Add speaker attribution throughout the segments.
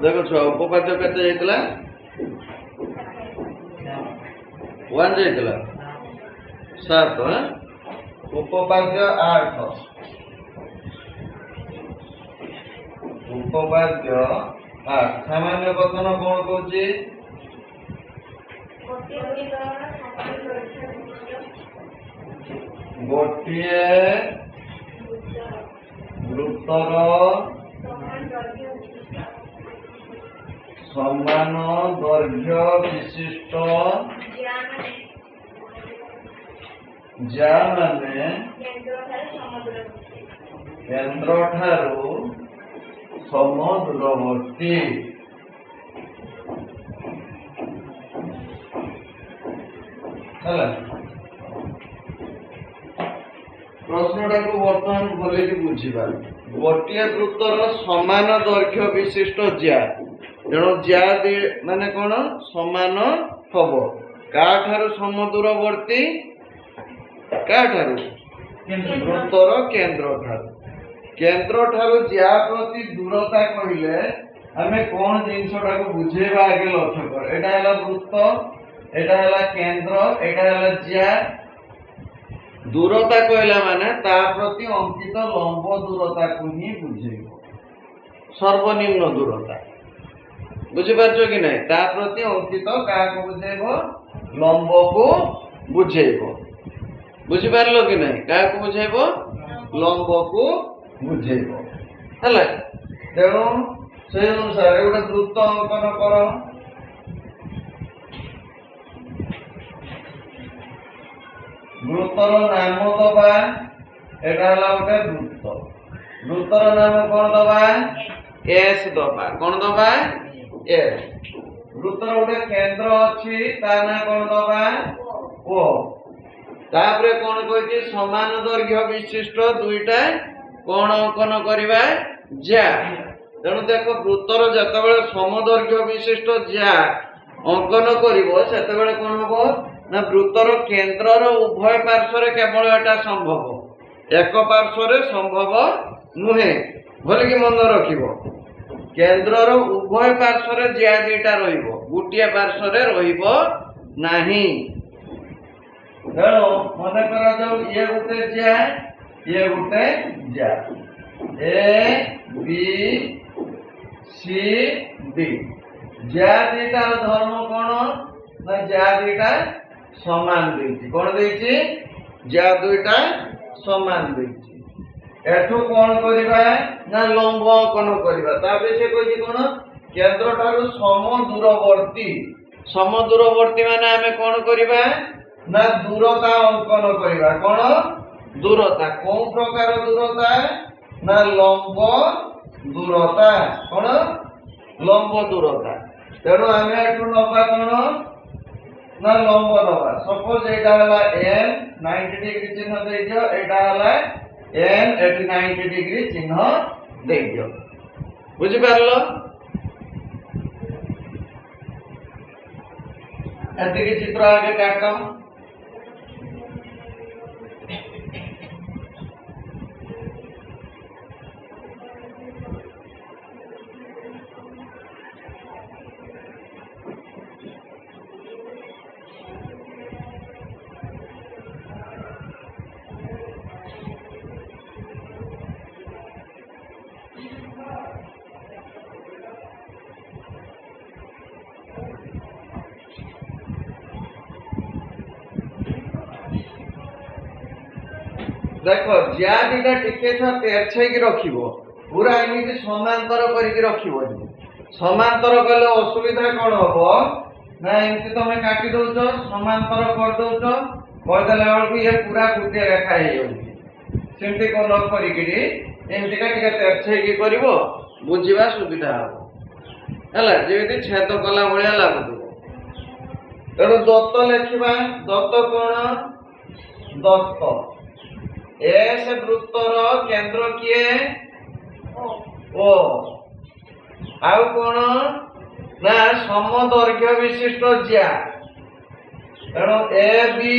Speaker 1: देखो छुआ उपपाद्य केते जाइतला 1 जाइतला 7 हां उपपाद्य 8 उपपाद्य 8 सामान्य कथन कोन कहूची गोटिए वृत्तर समान दैर्घ्य विशिष्ट ज्या माने केंद्र ठारू समदूरवर्ती प्रश्नटा को बर्तमान भले बुझा गोटे वृत्तर समान दैर्घ्य विशिष्ट ज्या तेणु ज्या माने कौन समान हम क्या समदूरवर्ती क्या वृत्तर केंद्र ठारू ज्या प्रति दूरता कहले आम कौन जिनसा को बुझेबा आगे लक्ष्य कर एटा है वृत्त एटा है केंद्र एटा है ज्या दूरता कहला माने ता प्रति अंकित लंब दूरता को ही बुझेब सर्वनिम्न दूरता बुझीपार कि नहीं ता प्रति अंकित क्या बुझेब लंब को बुझेब बुझीपार कि नहीं क्या बुझेब लंब को बुझेब है तेणु से अनुसार गोटे वृत्त अंकन कर वृत्तर नाम दबा एटा गोटे वृत्त वृत्तर नाम कौन दबा एस दबा कौन दबा एस वृत्तर गोटे केंद्र अच्छी ता ना कौन दबा ओ तापरे कौन कहछि समान दैर्घ्य विशिष्ट दुईटा कौन अंकन करिबा ज्या तेणु देख वृत्तर जतबेले समदैर्घ्य विशिष्ट ज्या अंकन करिवो सेतबेले कौन हबो ना वृत्तर केंद्रर उभय पार्श्व केवल एटा संभव एक पार्श्व संभव नुहे भले कि मन रखिबो केंद्रर उभय पार्श्व ज्या दुईटा रहिबो गोटिए पार्श्व रहिबो नाही तेणु मन करा जाऊ ये गोटे ज्या ए बी सी डी ज्या दुईटार धर्म कौन ना ज्या दुईटा समान देछि कौन देछि ज्या दुईटा समान देछि एठू कौन करिबा ना लंब अंकन करिबा ताबे से कहछि कोन केंद्र ठारू समदूरवर्ती माने हमें कौन करिबा ना दूरता अंकन करिबा कौन दूरता कोन प्रकार दूरता ना लंब दूरता कौन लंब दूरता तेणु आम एठू नबा कौन ना लंब नबा सपोज एटा हला एन 90 डिग्री चिन्ह दे दियो एटा हला एन 90 डिग्री चिन्ह दे दियो बुझि पारलो एतिके चित्र आगे काटो देखो ज्या दुटा टिके तेरछेक रखिबो पूरा एमती समांतर करके रखिबो समांतर कले असुविधा कौन हबो ना एमती तुम काटी दउछ समांतर कर दउछ करदेला बेलू ये पूरा गोटे रेखा हो जाउछि सेमती कोन करिकरी एमती का टिके तेरछेक करिवो बुझिबा सुविधा हबो हला जेमती छेद कला भलिया लागुथबो तेणु दत्त लेखिबा दत्त कोन दत्त एस वृत्तर केंद्र किए ओ आउ कोन ना समदैर्घ्य विशिष्ट ज्या तेणु ए बी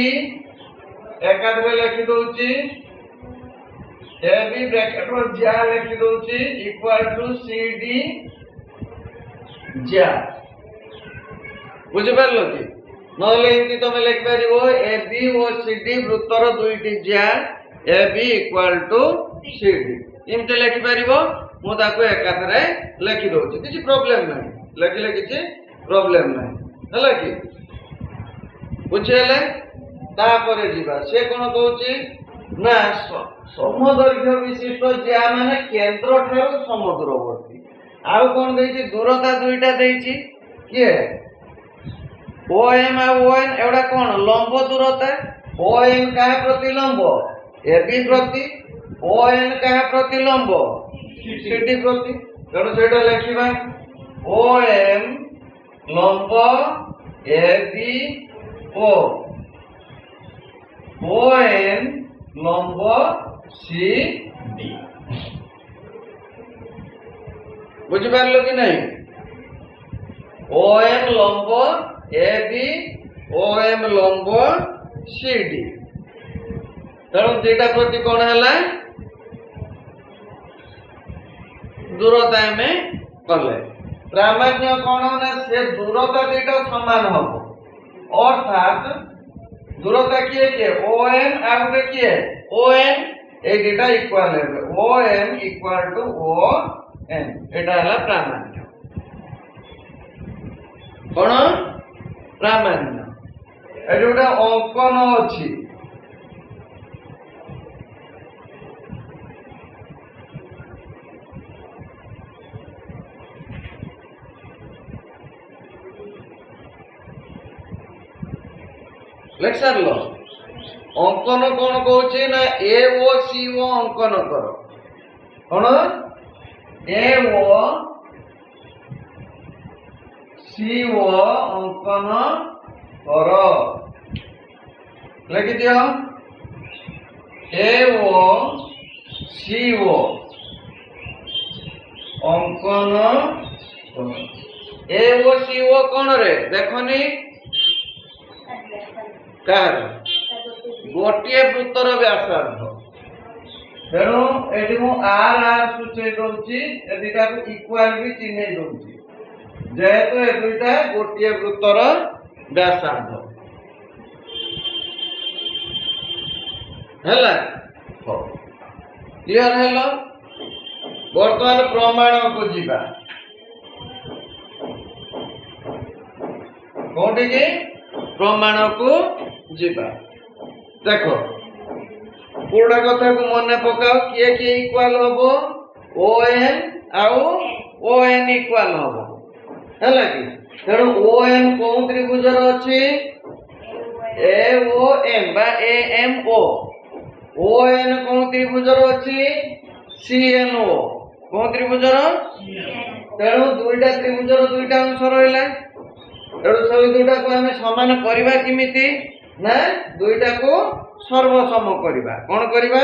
Speaker 1: एकाधरे लिखि दउची ए बी ब्रैकेट रो ज्या लिखि दोची इक्वल टू सी डी ज्या बुझि परलो कि नहले एमती तमे लिखि परिबो ए बी और सी डी वृत्तर दुईटी ज्या A B equal to C D एमती लिखि परिबो मु ताको एकाथरे लिखि दोची किछि प्रॉब्लम नै लिखिले किछि प्रॉब्लम नै हला कि बुझेले तापरे जीवा से कोन कहूची ना समदैर्घ्य विशिष्ट ज्या माने केंद्र ठारू समुद्रवर्ती आउ कोन देछि दूरता दुईटा देछि किए ओएम आ ओएन एवडा कोन लंब दूरता ओएन काहा प्रति लंब एबी प्रति ओएन काहा प्रति लंब सीडी प्रति तेणु सेटा लिखिबा ओएम लंब एबी ओ ओएन लंब सी डी बुझि पारलो कि नहीं ओएम लंब ए बी ओएम लंब सी डी तेणु दुईटा प्रति कौन है दूरता में कले प्रामाण्य कौन ना से दूरता दुईटा समान हम अर्थात दूरता किए किए ओएम आ गोटे किए ओएन ए दुईटा इक्वल है ओएम इक्वल टू ओएन एटा है प्रामाण्य कौन प्रामाण्य एटी गोटे अंकन अच्छी लेक्चर लो अंकन कौन कहूँ ना ए ओ सी ओ अंकन कर कौन ए ओ सी ओ अंकन कर लिखि दियो ए ओ सी ओ अंकन ए ओ सी ओ कौन रे देखनी कार गोटे वृत्तर व्यासार्ध तेणु एटी मु आर आर सूचय दउची ए दुटा इक्वल भी चिन्ह दउची जेहेतु ए दुटा गोटे वृत्तर व्यासार्ध हैला क्लियर हेलो वर्तमान प्रमाण को जीवा कोठी की प्रमाण को जीवा देखो पूर्ण कथा को मन पकाओ किए किए इक्वल हबो ओएन आउ ओएन इक्वल हबो हैला कि तेणु ओएन कोन त्रिभुजर अछि ए ओ एम बा ए एम ओ ओएन कोन त्रिभुजर अछि सी एन ओ कोन त्रिभुजर तेणु दुईटा त्रिभुजर दुईटा अंश रहला तेणु सब दुईटा को हमें समान करबा किमिति ना दुईटा को सर्वसम करबा कोन करबा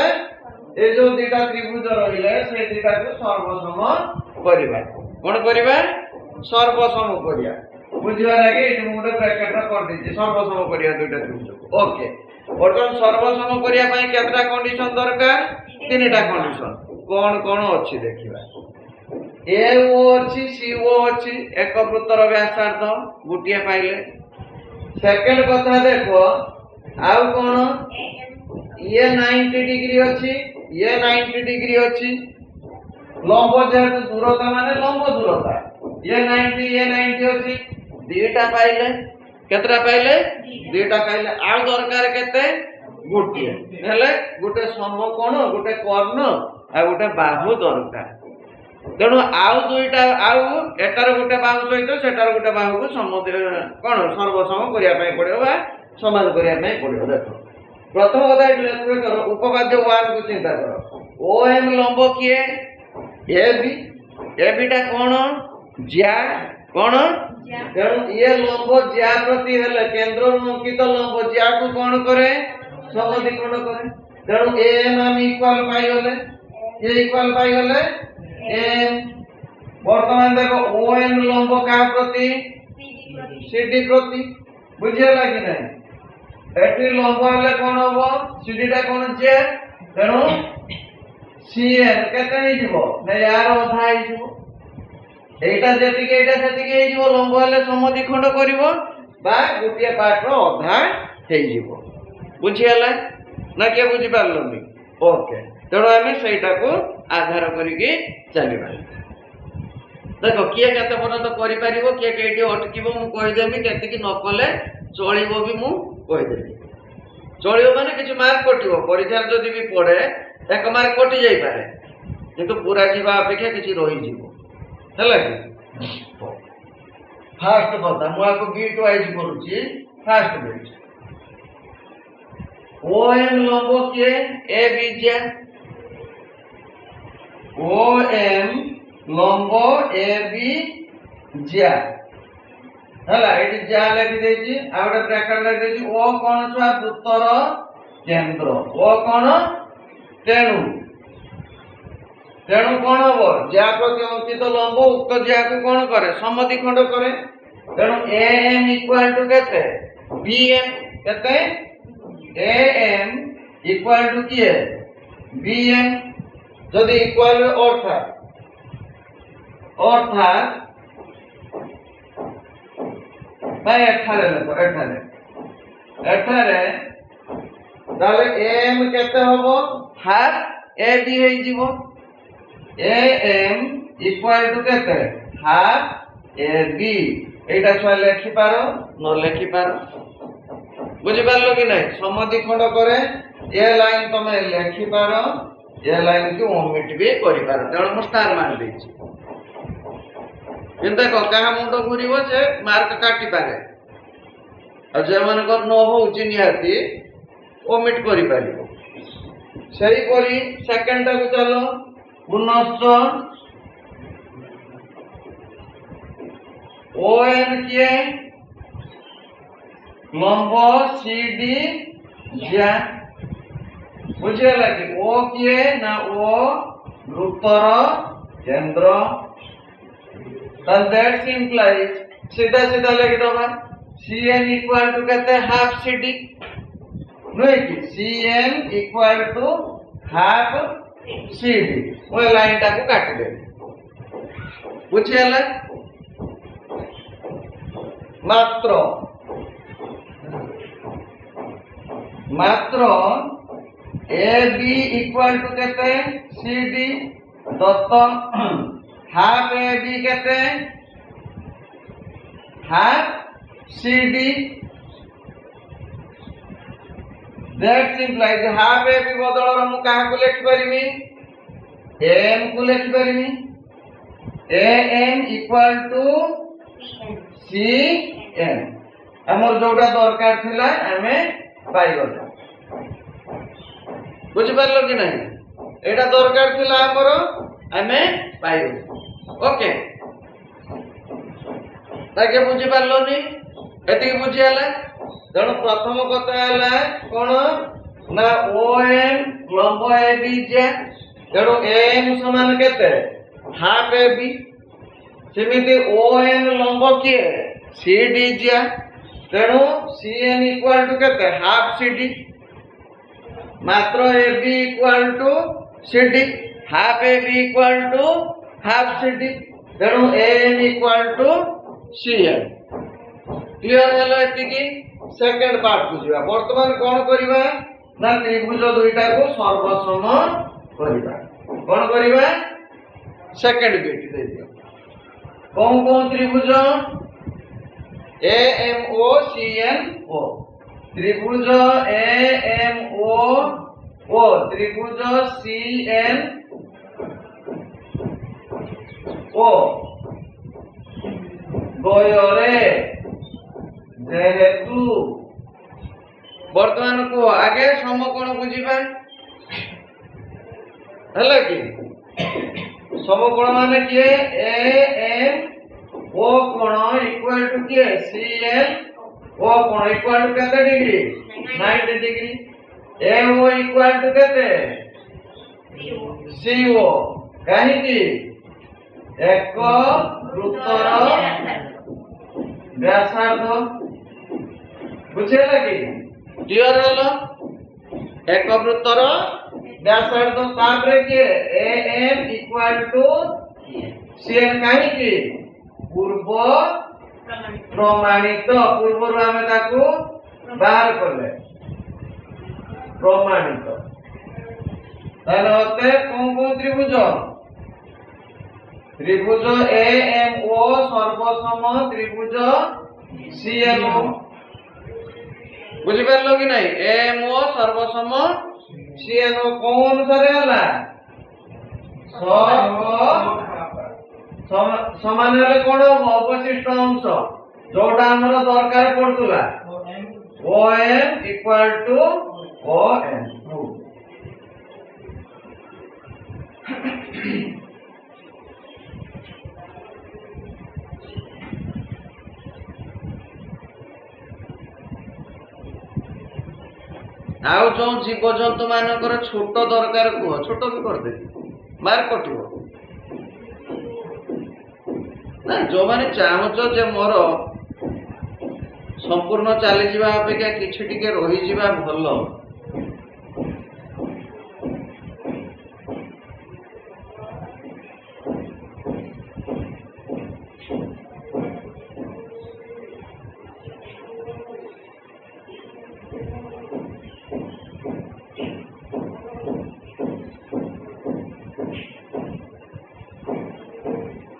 Speaker 1: ए जो दुईटा त्रिभुज रहिले से दुईटा को सर्वसम करबा कोन करबा सर्वसम करिया बुझिबा लागे एटी मुडे ब्रैकेट कर दिछि सर्वसम करिया दुईटा त्रिभुज ओके वर्तमान सर्वसम करिया पई केतरा कंडीशन दरकार तीनटा कंडीशन कोन कोन अछि देखिबा ए ओ अछि सी ओ अछि एक वृत्तर व्यासार्ध गुटिया पाइले सेकंड कथा देखो आउ कोन ये 90 डिग्री अछि ये 90 डिग्री अछि लंब जेहेतु दूरता माने लंब दूरता ये 90 अछि दुईटा पाइले केतरा पाइले दुईटा पाइले आउ दरकार केते गुटिया हेले गुटे सम कोन गुटे कर्ण आ गुटे बाहु दरकार तेणु आउ दुईटा आउ एटार गोटे बाहु सहित सेटार गोटे बाहु को समुद्र कौन सर्वसम करिया पई पड़ियो बा समान करिया पई पड़ियो देखो प्रथम कथा एटले करो उपपाद्य 1 को चिंता करो ओएम लंब किए ए बी टा कोन ज्या कोन तेणु ये लंब ज्या प्रति हेले केंद्र अंकित लंब ज्या को कोन करे समद्विकोण करे तेणु एम हम इक्वल पाई गले ये इक्वल पाई गले एम वर्तमान देखो ओएन लंब का प्रति सीडी प्रति बुझिया लागी नहीं एटी लंब हेले कोन होबो सीडी टा कोन जे तेणु CN केते हे जीवो ना यार अधा हे जीवो एटा सेतिके हे जीवो लंब हेले समद्विखंड करिवो बा गोटिए पार्ट रो अधा हे जीवो बुझियाला ना के बुझि पारलनी ओके तेणु आम सेटा को आधार करके चलवा देख किए केते पर्यंत करिपारिबो किए केटी अटकिबो मु कहिदेमी केतिकी न कले चलिबो भी मु कहिदेमी चलिबो माने किछ मार्क कटिबो परीक्षा जदि भी पड़े एक मार्क कटि जाई पारे किंतु पूरा जीवा अपेक्षा किछ रहि जीवो हला कि फास्ट बता मु आपको बीट वाइज करूची फास्ट बीट OM लंबो के ए बीजा OM लंबो ए बी ज्या हला एटी ज्या लिखि देछि आ गोटे ब्रैकेट लिखि देछि ओ कोन छुआ वृत्तर केंद्र ओ कोन तेणु तेणु कोन हो ज्या प्रति अंकित लंब उक्त ज्या को कोन करे समद्विखंड करे तेणु AM इक्वल टू केते BM केते AM इक्वल टू किए BM जदि इक्वल अर्थात भाई एठारे देखो एठारे ताले AM केते होबो हाफ AB हे जीवो AM इक्वल टू केते हाफ AB एटा छुआ लेखि पारो न लेखि पारो बुझि पारलो कि नहीं समद्विखंड करे ए लाइन तमे लेखि पारो ए लाइन को ओमिट भी करि पारो तेणु मु स्टार मान देछि किंतु देखो कहा मुंड घूरिबो से मार्क काटि पारे आ जे मन को न होउची निहाती ओमिट करि पारिबो सही करी सेकंड को चलो पुनश्च ON किए लंब CD ज्या बुझियला कि O किए ना O वृत्तर केंद्र that implies सीधा सीधा लिख दो CN इक्वल टू कहते हैं हाफ CD नहीं कि CN equal to half CD वो लाइन टा को काट दे बुझियला मात्र AB इक्वल टू कहते हैं CD दत्त हाफ AB कहते हैं half CD that implies half AB बदल मु कहा को लिख परिमी AM को लिख परिमी AM इक्वल टू CN हमर जोटा दरकार थिला हमें पाई गलो बुझ पारलो कि नहीं एटा दरकार थिला हमर हमें पाई गलो ओके ताके बुझि पारलोनी एति बुझि हला तेणु प्रथम कथा हला कोन ना OM लंब AB जे तेणु AM समान केते हाफ AB सेमिति ON लंब किए CD जे तेणु CN इक्वल टू केते हाफ CD मात्र AB equal to CD half AB equal to half CD तेणु AM equal to CN clear हलो एतिकी सेकंड पार्ट को जीवा वर्तमान कोन करिवा ना त्रिभुज दुईटा को सर्वसम करिवा कोन करिवा सेकंड बिट दे दियो कौन त्रिभुज AMO CNO त्रिभुज AMO ओ त्रिभुज CNO गयोरे जेहेतु वर्तमान को आगे समकोण बुझीबा हला कि समकोण माने किए AM O कोण इक्वल टू किए CN O कोण इक्वल टू केते degree 90 degree AO equal to केते CO काहे कि एक वृत्तर व्यासार्ध बुझे लगी क्लियर हलो एक वृत्तर व्यासार्ध तापरे के am इक्वल टू cn काहे की पूर्व प्रमाणित पूर्व आमे ताकू बाहर करले प्रमाणित तार होते कौन त्रिभुज त्रिभुज AMO सर्वसम त्रिभुज CMO बुझि पारलो कि नहीं AMO सर्वसम CMO कौन अनुसार हला समान हेले कोन अवशिष्ट अंश जोटा हमर दरकार पड़तुला OM इक्वल टू OM आउ जो जीव जंतु मानकर छोट दरकार को छोट भी कर दे मार्क कटिबो ना जो माने चाहूच जे मोर संपूर्ण चली जीवा अपेक्षा किछि टिके रही जीवा भलो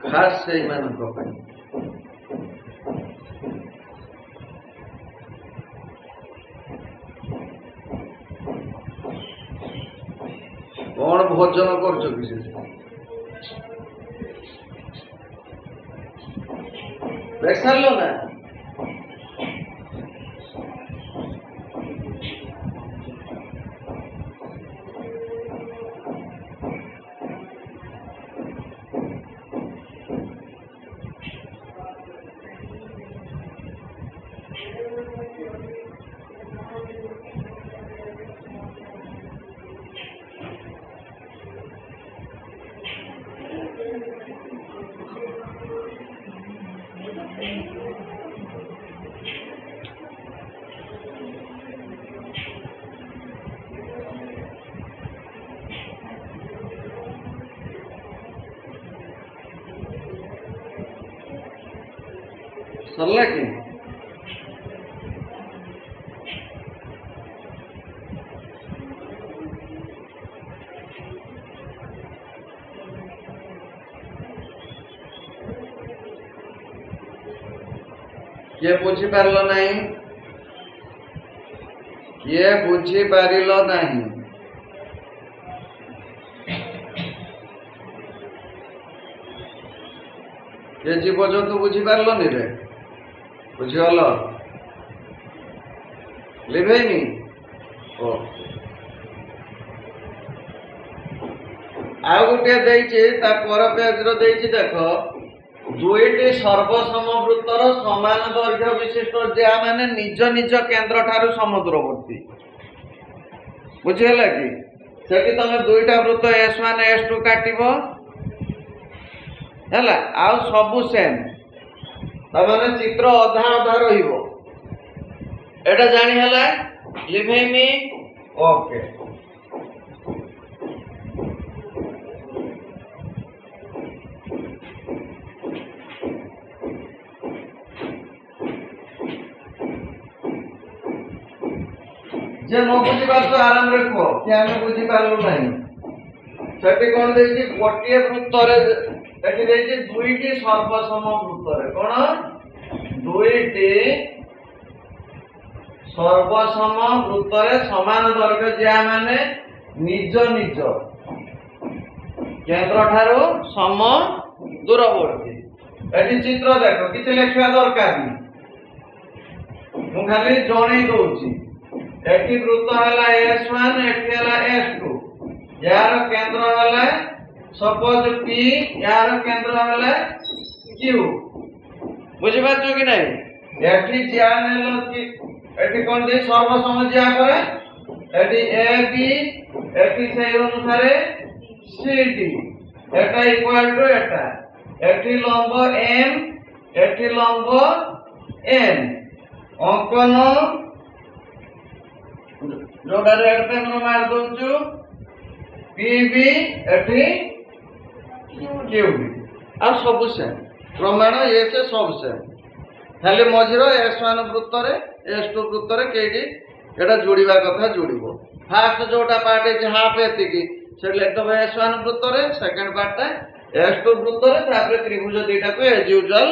Speaker 1: खास से मानक पई कौन भोजन करछो किसी देख सारलो ना सरला कि किए बुझी पारलो नहीं किए बुझी पारिलो नहीं किए जीव जंतु बुझी पारलो नि रे बुझीगल लिभेनी ओ आ गोटे देइछि ता पर पेज रो देइछि देखो दुईटी सर्वसम वृत्तर समान दैर्घ्य विशिष्ट ज्या माने निज निज केंद्र ठारू समुद्रवर्ती बुझीगला कि सेठी तमे दुईटा वृत्त S1 S2 काटिबो हैला आ सब सेम तमाने चित्र अधा अधा रहिबो एटा जानि हला लिभेनी ओके जे न बुझी पारछो आराम रे को कि आमे बुझी पारलु नाही सेठी कोन देछि गोटिए वृत्त रे एठी देछि दुईटी सर्वसम वृत्त रे कोन दुईटी सर्वसम वृत्त रे समान दैर्घ्य ज्या माने निज निज केंद्र ठारू सम दूरवर्ती एठी चित्र देखो किछ लेखिया दरकार नहीं मु खाली जणै दउछि एठी वृत्त हला S1 एठी हला S2 यार केंद्र हला सपोज P यार केंद्र हला Q बुझि पाछो कि नहीं एठी ज्या नेलो कि एठी कोन दे सर्वसम ज्या करे एठी AB एठी से अनुसार CD एटा इक्वल टू एटा एठी लंब M एठी लंब N अंकन जोड़ा रेड पेन रो मार दोछु পিবি এটি কিউবি আর সবু সেম প্রমাণ এস সব সেম খালি মঝির S1 বৃত্তরে S2 বৃত্তরে কেইটি এটা যোড়িবা কথা যোড়িব ফার্স্ট যেটা পার্ট আছে হাফ এতিকি সেটা লিখদেব S1 বৃত্তরে সেকেন্ড পার্টটা S2 বৃত্তরে তারপরে ত্রিভুজ দুইটাকে এজ ইউজুয়াল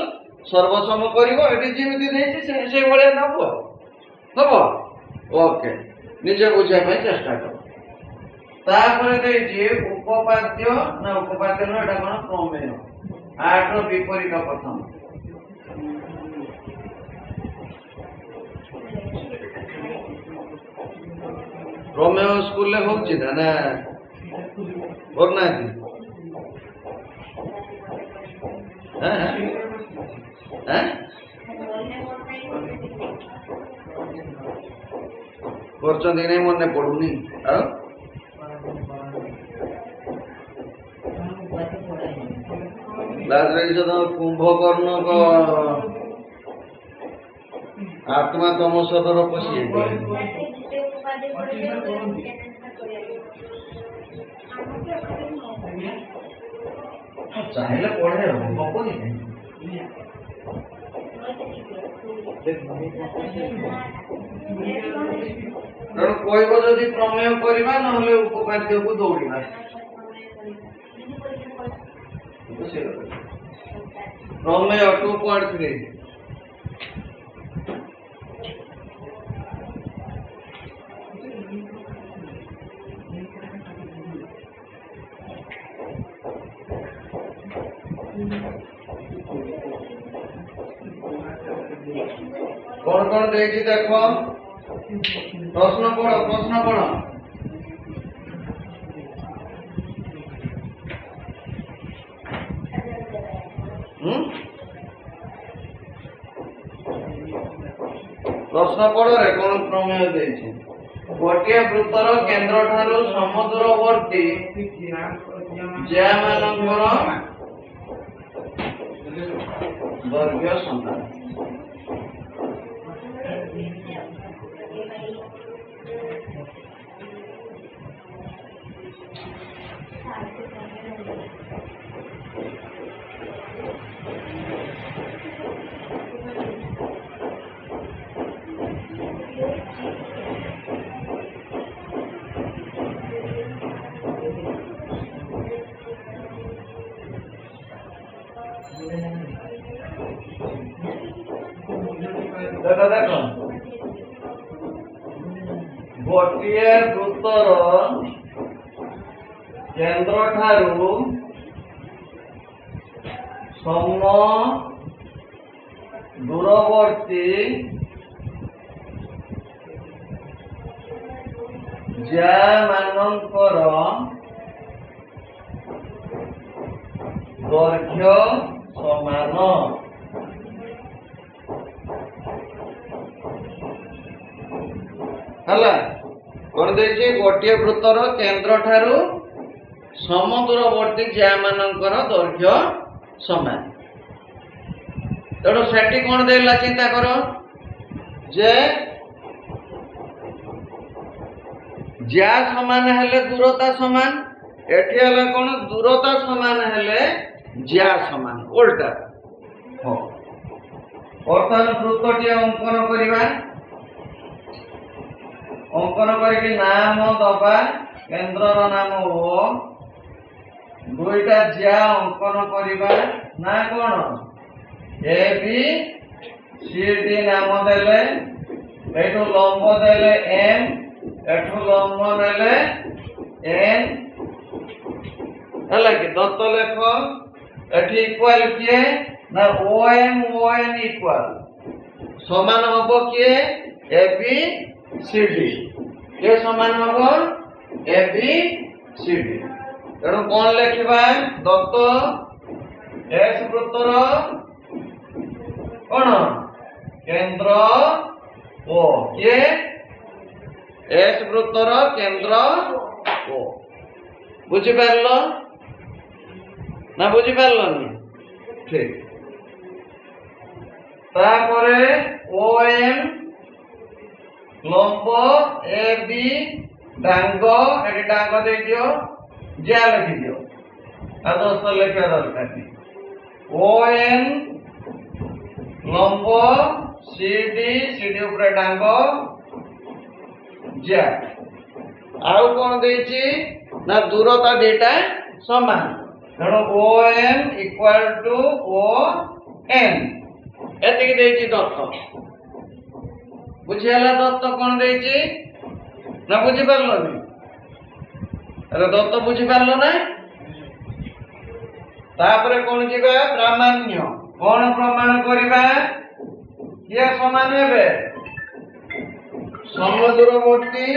Speaker 1: সর্বসম করিব এটি যেমিতি দেইছি সেই ভলিয়া নেব হব ওকে নিজে বুঝিয়া পাই চেষ্টা কর তারপরে দেইছি উপপাদ্য না উপপাদ্য না এটা কোন প্রমেয় আটর বিপরীত প্রথম প্রমেয় স্কুলে হচ্ছে না ওর না হ্যাঁ হ্যাঁ করছেন দিনে মনে পড়ুনি আর কুম্ভকর্ণ আত্মা তমসদর পশি চাইলে পড়ে হবনি কইব যদি প্রমেয় করিবা নহলে উপপাদ্যକୁ দৌড়িবা প্রমেয় 2.3 কোন কোন দেখি দেখো প্রশ্ন পড়ো প্রশ্ন পড়ো রে কোন প্রমেয় দিয়েছে গোটিয়ে বৃত্তর কেন্দ্র ঠারু সমুদ্রবর্তী জ্যাମାନଙ୍କର দৈর্ঘ্য সমান দেখো গোটিয়ে বৃত্তর কেন্দ্র ঠারু সম দূরবর্তী জ্যাମାନଙ୍କର দৈর্ঘ্য সমান ହେଲା কোন ଦେଇଛି ଗୋଟିଏ ବୃତ୍ତର କେନ୍ଦ୍ର ଠାରୁ ସମଦୂରବର୍ତ୍ତୀ ଜ୍ୟାମାନଙ୍କର ଦୈର୍ଘ୍ୟ ସମାନ ତେଣୁ ସେଠି କଣ ଦେଲା ଚିନ୍ତା କର ଯେ জ্যা সমান হেলে দূরতা সমান এটি হলে কোন দূরতা সমান হেলে জ্যা সমান উল্টা বর্তমান বৃত্তটি অঙ্কন করিবা অঙ্কন করিকি নাম দবা কেন্দ্রর নাম ও দুইটা জ্যা অঙ্কন করিবা না কোন এ বি সি ডি নাম দেলে এইটু লম্ব দেলে এম এঠু লম্ব নেলে এন ହେଲା କି ଦତ୍ତ ଲେଖ এটি ইকুয়াল কিয়ে না ও এম ইকুয়াল সমান হব কিয়ে এ বি সি ডি কে সমান হব এ বি সি ডি তেণু কোন লেখিবা দত্ত এস বৃত্তর কোন কেন্দ্র ও কে এস বৃত্তর কেন্দ্র ও বুঝি পারল না বুঝি পারলনি ঠিক তারপরে ও এম লম্ব এ বি ডাঙ্গ এটি ডাঙ্গ দেই দিও যা লিখি দিও আর দোস্ত লেখা দরকার নেই ও এন লম্ব সিডি সিডি উপরে ডাঙ্গ যা ଆଉ କଣ ଦେଇଛି ନା ଦୂରତା ଦିଟା ସମାନ ତେଣୁ O N equal to O N ଏତିକି ଦେଇଛି ଦତ୍ତ ବୁଝିହେଲା ଦତ୍ତ କଣ ଦେଇଛି ନା ବୁଝିପାରିଲନି ଆରେ ଦତ୍ତ ବୁଝିପାରିଲ ନା ତାପରେ କଣ ଯିବା ପ୍ରାମାଣ୍ୟ କଣ ପ୍ରମାଣ କରିବା କିଏ ସମାନ ହେବେ ସମଦୂରବର୍ତ୍ତୀ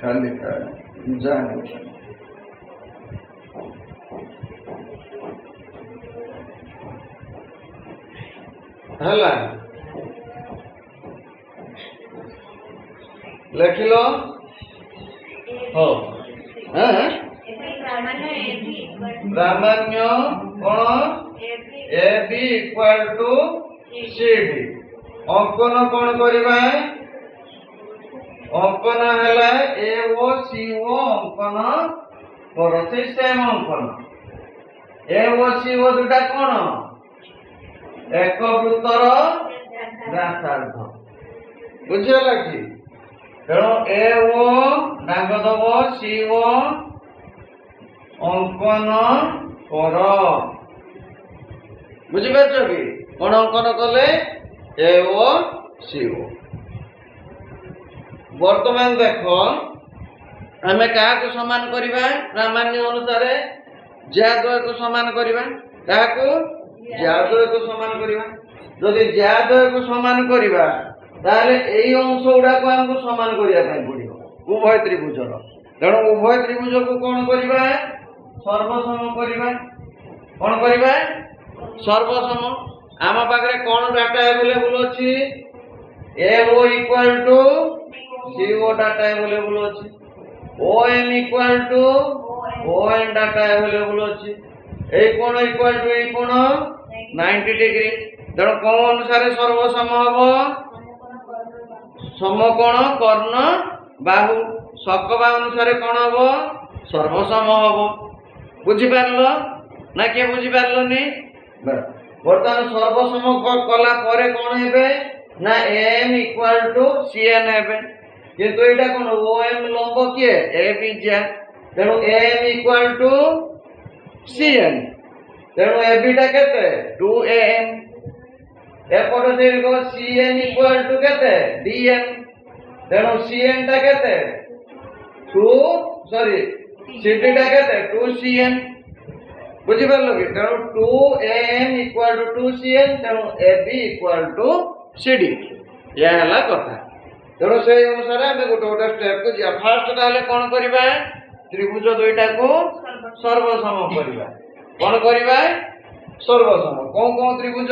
Speaker 1: खाली जाने हला लिखिलो हो प्रामाण्य कौन A B equal to C D अंकन कौन करवा अंकन है ए ओ सी ओ अंकन कर सेम अंकन ए ओ सी ओ दुटा कौन एक वृत्तर व्यासार्ध बुझेगा कि तेणु ए ओ डांग दब सी ओ अंकन कर बुझिपार कि कौन अंकन कले ए ओ सी ओ वर्तमान देख आम क्या समान करवा प्रामाण्य अनुसार ज्याद्वय को समान करवा क्या ज्याद्वय को समान करवा जदि ज्याद्वय को समान करवा ताले एई अंश गुड़ा को हमको समान करिया पड़ो उभय त्रिभुजर तेणु उभय त्रिभुज को कौन करवा सर्वसम करवा कौन करवा सर्वसम आम पाखे कौन डाटा अवेलेबल अच्छी A O equal to C O data available अच्छी O M equal to O N data available अच्छी ए कोण इक्वल टू ए कोण 90 डिग्री तेणु कौन अनुसार सर्वसम हम समकोण कर्ण बाहु सकबा अनुसार कौन हम सर्वसम हम बुझिपारल ना किए बुझिपारलनी बर्तमान सर्वसम कला परे कौन हेबे ना M equal to C N हेबे किंतु एटा कोन ओ एम लंब किए ए बी जा तेणु M equal to C N तेणु ए बी टा केते 2 ए एम एपट से सी एन इक्वल टू केते डी एन तेणु सी एन टा केते 2 सॉरी सी डी टा केते 2 सी एन बुझी पारलो कि तेणु 2 A M equal to 2 C N तेणु A B equal to C D या हला कथा तेणु से अनुसार आम गोटे गोटे स्टेप को जा फास्ट ताले कौन करवा त्रिभुज दुईटा को सर्वसम करवा कौन करवा सर्वसम कौन कौन त्रिभुज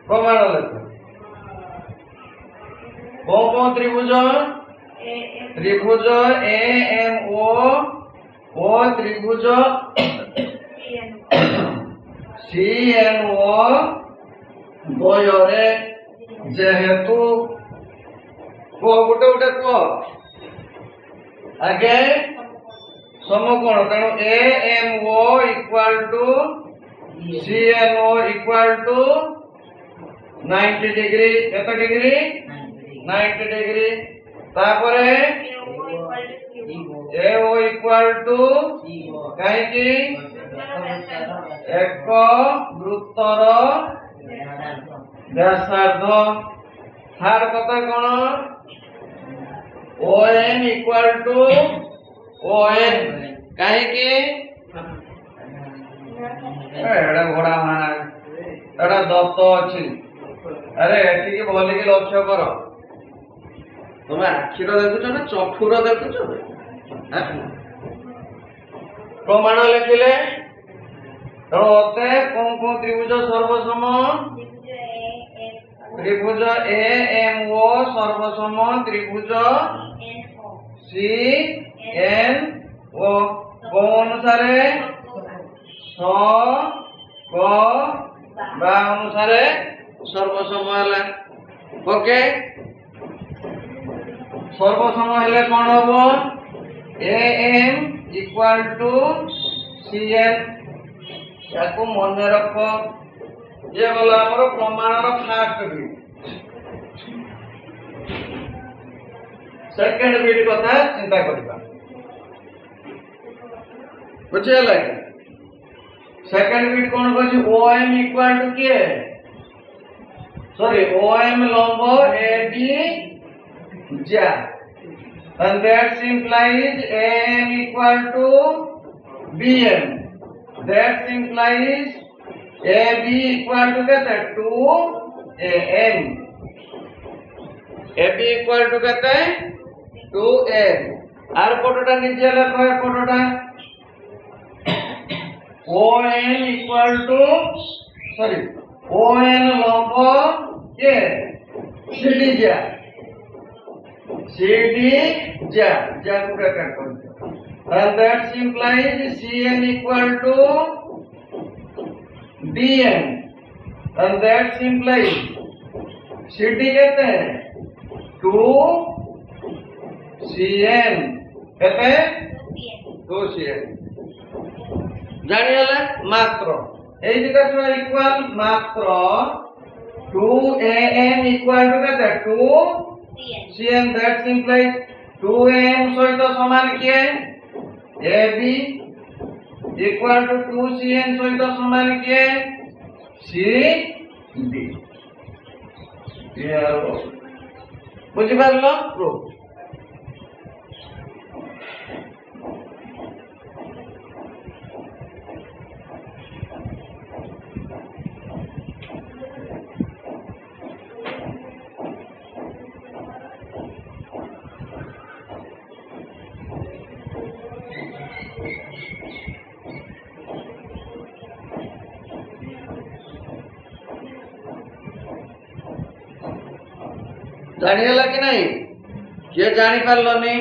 Speaker 1: प्रमाण लेख कौन कौन त्रिभुज त्रिभुज ए एम ओ त्रिभुज सी एन ओ द्वयरे जेहेतु को गोटे गोटे को आगे समकोण तेणु A M O equal to C N O equal to 90 degree केते डिग्री 90 डिग्री तापरे ए ओ इक्वल टू काहे की एक वृत्तर व्यासार्ध थार्ड कथा कोन O N equal to O N काहे की एड़ा घोड़ा माना एड़ा दत्त अछि अरे एठी के बोली के लक्ष्य करो तुम आखिर देखुछ ना चक्षुर देखुछ प्रमाण लिखिले तो अतः कौन कौन त्रिभुज सर्वसम ত্রিভুজ এ এম ও সর্বসম ত্রিভুজ সি এন ও কোন অনুসারে স ক বা অনুসারে সর্বসম হলে ওকে সর্বসম হলে কোন হব A M equal to C N याको मन रख ये गला हमर प्रमाणर फास्ट बिट सेकंड बिट कथा चिंता करबा बुझे लागे सेकंड बिट कोन कहछि ओएम इक्वल टू के सॉरी ओएम लंब एडी जा and that implies am equal to bm that implies AB equal to कैसे 2am AB equal to कहते हैं 2am आर फोटोटा नीचे लिखो है फोटोटा ON equal to sorry ON लंब ये CD जा को ब्रैकेट कर दो and that implies Cn equal to Dn and that implies Cd कहते हैं 2Cn कहते हैं 2Cn जानिए मात्र এই দিকে ইকুয়াল মাত্র 2am equal to कहते हैं 2Cn that implies 2am सहित समान किए AB equal to 2Cn सहित समान किए CD ये बुझी पारलो प्रूफ जानिएला कि नहीं किए जानी पारलनी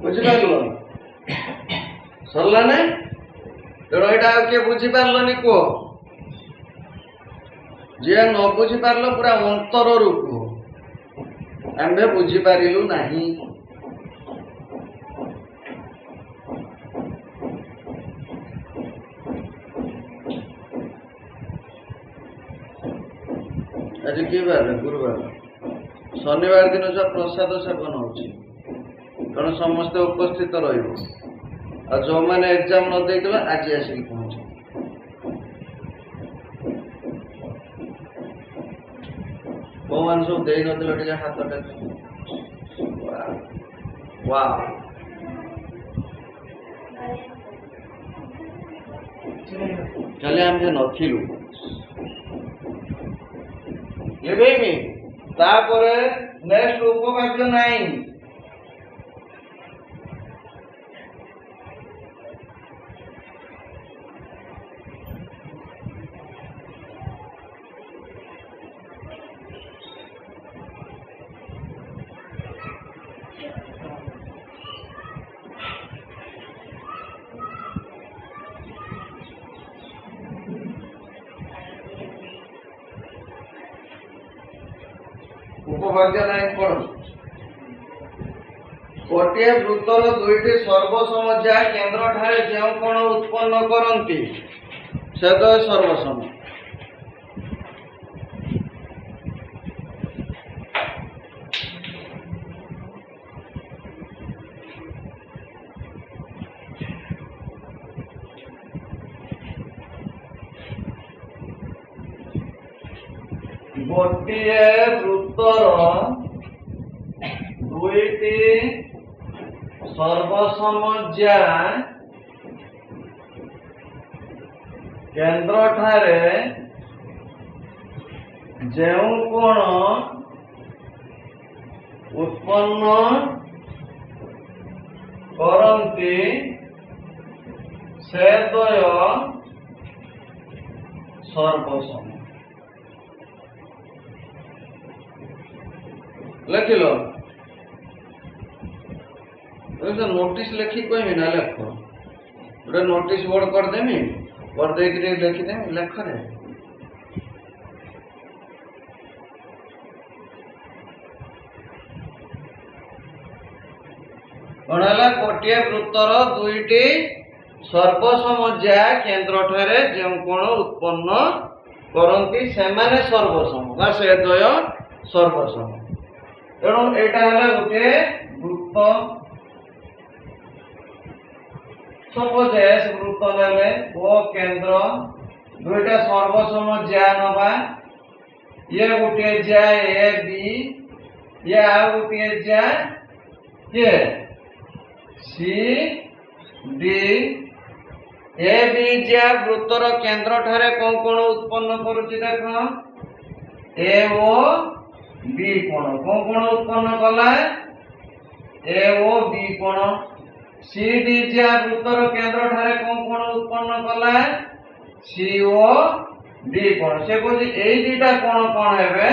Speaker 1: बुझिपारलो सरला ने तेणु यहाँ किए बुझिपारलनि कह जी न बुझिपारल पूरा अंतर कह आम्भे बुझिपारू नहीं आज कि बार गुरुवार शनिवार दिन जो प्रसाद सेवन हो तेणु समस्ते उपस्थित रो मैंने एग्जाम न दे आज आसिक पहुंच कौ मान सब दे नी हाथ चले आम नथिलु लेबेमी तापरे नेक्स्ट उपवाक्य नहीं उपभाज्य लाइन कौन गोटे वृत्तर दुईटी सर्वसमज्या केन्द्र ठारे जो कोण उत्पन्न करती से तो सर्वसम गोटे वृत्तर दुईटी सर्वसमज्या केन्द्र ठारे जो कोण उत्पन्न करती से द्वय सर्वसम लिखिल नोटिस लिखी कहमी ना लेख गोटे नोटिस बोर्ड करदेमी कर दे लिखिदेमी लेख रे कौन है गोटे वृत्तर दुईटी सर्वसमज्या केन्द्र ठारे जो कोण उत्पन्न करती से सर्वसम बा से द्वय सर्वसम तेणु यहाँ गोटे वृत्त सपोज एस वृत्त ने ओ केन्द्र दुईटा सर्वसम ज्या नवा ये गोटे ज्या ए बी ये आ गोटे ज्या ये सी डी ए बी ज्या वृत्तर केन्द्र ठारे कौन कोण उत्पन्न करुछि देख ए ओ बी कोण कौन कोण उत्पन्न कला ए ओ बी कोण सी डी ज्या वृत्तर केन्द्र ठारे कौन कोण उत्पन्न कला सी ओ डी कोण से कहछि एई दुईटा कोण कोण हेबे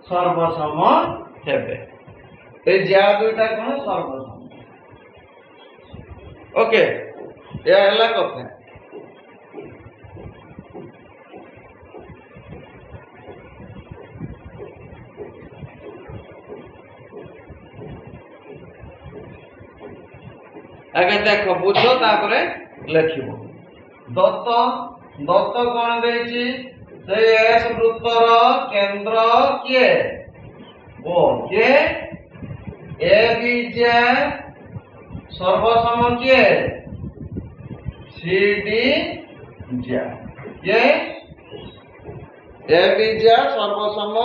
Speaker 1: सर्वसम हेबे ए ज्या दुईटा कोण सर्वसम ओके या हला कथा आगे देख बुझ तापरे लिखिबो दत्त दत्त कौन देछि से एस वृत्तर केन्द्र किए ओ के ए बी ज्या सर्वसम किए सी डी ज्या ये ए बी ज्या सर्वसम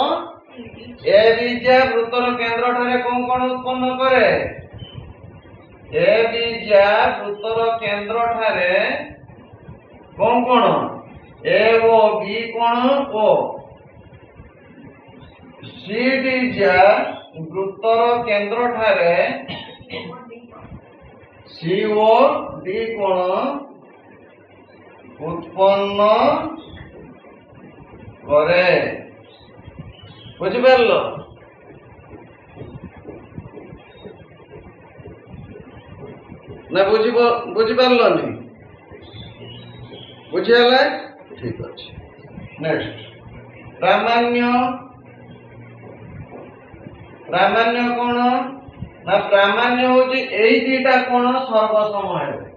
Speaker 1: ए बी ज्या वृत्तर केन्द्र ठारे कौन कोण उत्पन्न करे ए बी ज्या वृत्तर केन्द्र ठारे कौन कोण ए ओ बी कोण ओ सी डी ज्या वृत्तर केन्द्र ठारे सी ओ डी कोण उत्पन्न करे बुझिपारल ना बुझिपारलनि बुझिगला ठीक अच्छे नेक्स्ट प्रामाण्य प्रामाण्य कौन ना प्रामाण्य होची एई दीटा कोण सर्वसम हेबे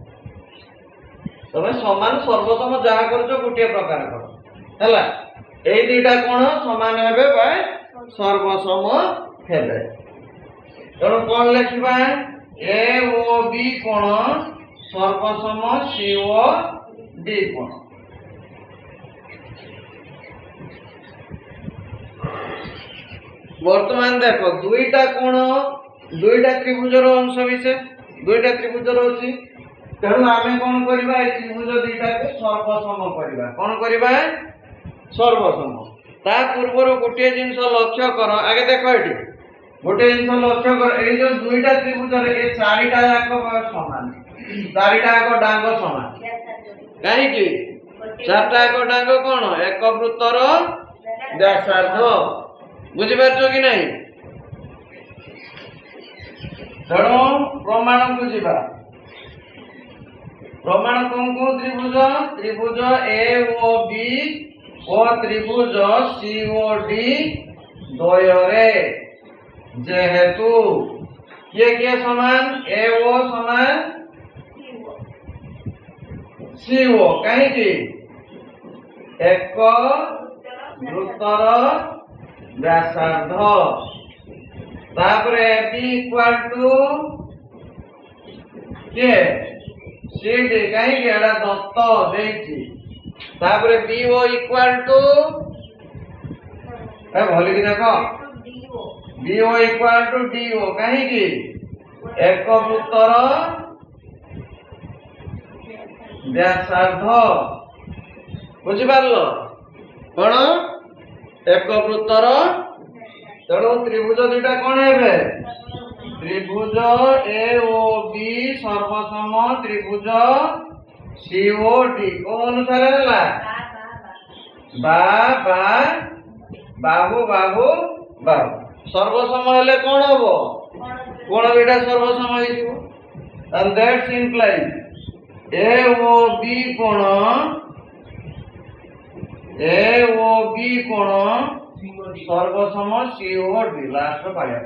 Speaker 1: तमे समान सर्वसम जहा करछो गोटे प्रकार कर हैला एई दीटा कोण समान हेबे बा सर्वसम हेबे तेणु कोन लिखिबा ए ओ बी कोण सर्वसम सी ओ डी कोण वर्तमान देख दुईटा कोण दुईटा त्रिभुजर अंश विशेष दुईटा त्रिभुजर अछि तेणु आमे कोन करबा ए त्रिभुज दुईटा को सर्वसम करबा कोन करबा सर्वसम ता पूर्वर गोटे जिंस लक्ष्य कर आगे देख एटी गोटे जिंस लक्ष्य कर ए जो दुईटा त्रिभुजर ए चारिटा जाक समान चारिटा जाक डांग समान काहे कि चारटा जाक डांग कोन एक वृत्तर व्यासार्ध बुझी पारछो कि नहीं तेणु प्रमाण को जीवा प्रमाण कौन कौन त्रिभुज त्रिभुज ए ओ बी ओ त्रिभुज सी ओ डी द्वयरे जेहेतु किए समान ए ओ समान सी ओ कहीं एक वृत्तर व्यासार्ध तापरे बी इक्वल टू के सीडी कहीं एडा दत्त देछि तापरे बी ओ इक्वल टू ए भली कि देखो B O equal to D O कहीं एक वृत्तर व्यासार्ध बुझी पारलो कौन एक वृत्तर तेणु त्रिभुज दुटा कौन है त्रिभुज ए ओ बी सर्वसम त्रिभुज सी ओ डी को अनुसार है बा बा बाहु बाहु बाहु सर्वसम हेले कौन हम कोण दुटा सर्वसम हो that's implies A O B कोण सर्वसम सी ओ डी लास्ट पाया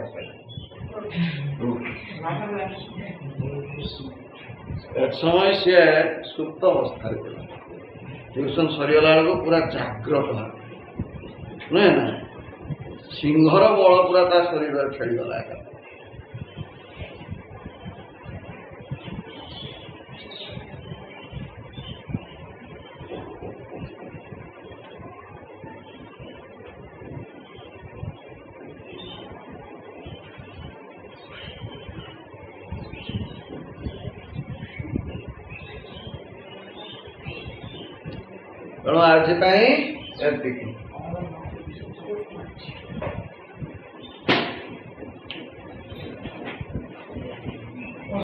Speaker 1: एक समय सी सुप्त अवस्था ट्यूशन सरीगला बेलू पूरा जाग्रत नुहे ना सिंहर बल पूरा ता शरीर खेलीगला तेणु आज एतिकी।